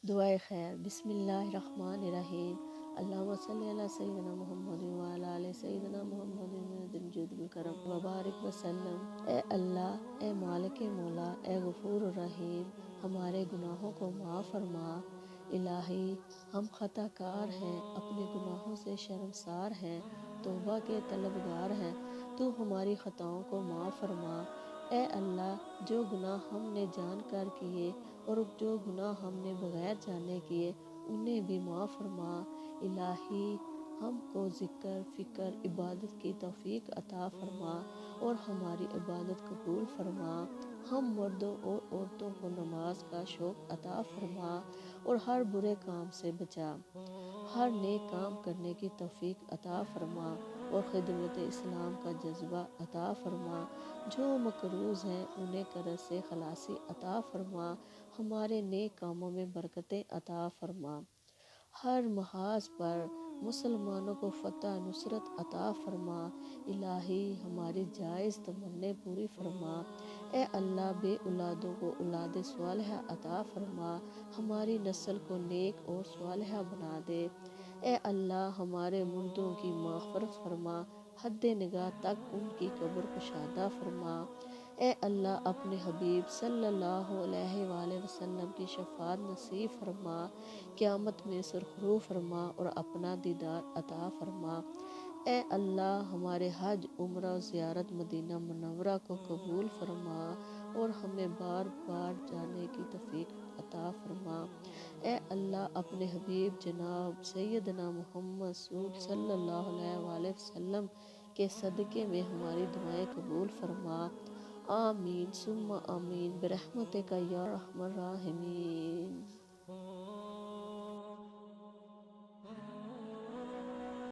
دعائے خیر۔ بسم اللہ الرحمن الرحیم۔ اللہم صلی علی سیدنا محمد وعلی آل سیدنا محمد ذی الجود والکرم وبارک وسلم۔ اے اللہ، اے مالک مولا، اے غفور الرحیم، ہمارے گناہوں کو معاف فرما۔ الہی، ہم خطا کار ہیں، اپنے گناہوں سے شرمسار ہیں، توبہ کے طلبگار ہیں، تو ہماری خطاؤں کو معاف فرما۔ اے اللہ، جو گناہ ہم نے جان کر کیے اور جو گناہ ہم نے بغیر جانے کیے انہیں بھی معاف فرما۔ الہی، ہم کو ذکر، فکر، عبادت کی توفیق عطا فرما اور ہماری عبادت قبول فرما۔ ہم مردوں اور عورتوں کو نماز کا شوق عطا فرما اور ہر برے کام سے بچا۔ ہر نیک کام کرنے کی توفیق عطا فرما اور خدمت اسلام کا جذبہ عطا فرما۔ جو مقروض ہیں انہیں قرض سے خلاصی عطا فرما۔ ہمارے نیک کاموں میں برکتیں عطا فرما۔ ہر محاذ پر مسلمانوں کو فتح نصرت عطا فرما۔ الہی، ہماری جائز تمنائیں پوری فرما۔ اے اللہ، بے اولادوں کو اولاد صالحہ عطا فرما۔ ہماری نسل کو نیک اور صالحہ بنا دے۔ اے اللہ، ہمارے مردوں کی مغفرت فرما، حد نگاہ تک ان کی قبر کشادہ فرما۔ اے اللہ، اپنے حبیب صلی اللہ علیہ وآلہ وسلم کی شفاعت نصیب فرما، قیامت میں سرخرو فرما اور اپنا دیدار عطا فرما۔ اے اللہ، ہمارے حج، عمرہ و زیارت مدینہ منورہ کو قبول فرما اور ہمیں بار بار جانے کی توفیق عطا فرما۔ اے اللہ، اپنے حبیب جناب سیدنا محمد صلی اللہ علیہ وآلہ وسلم کے صدقے میں ہماری دعائیں قبول فرما۔ آمین ثم آمین برحمتک یا ارحم الراحمین۔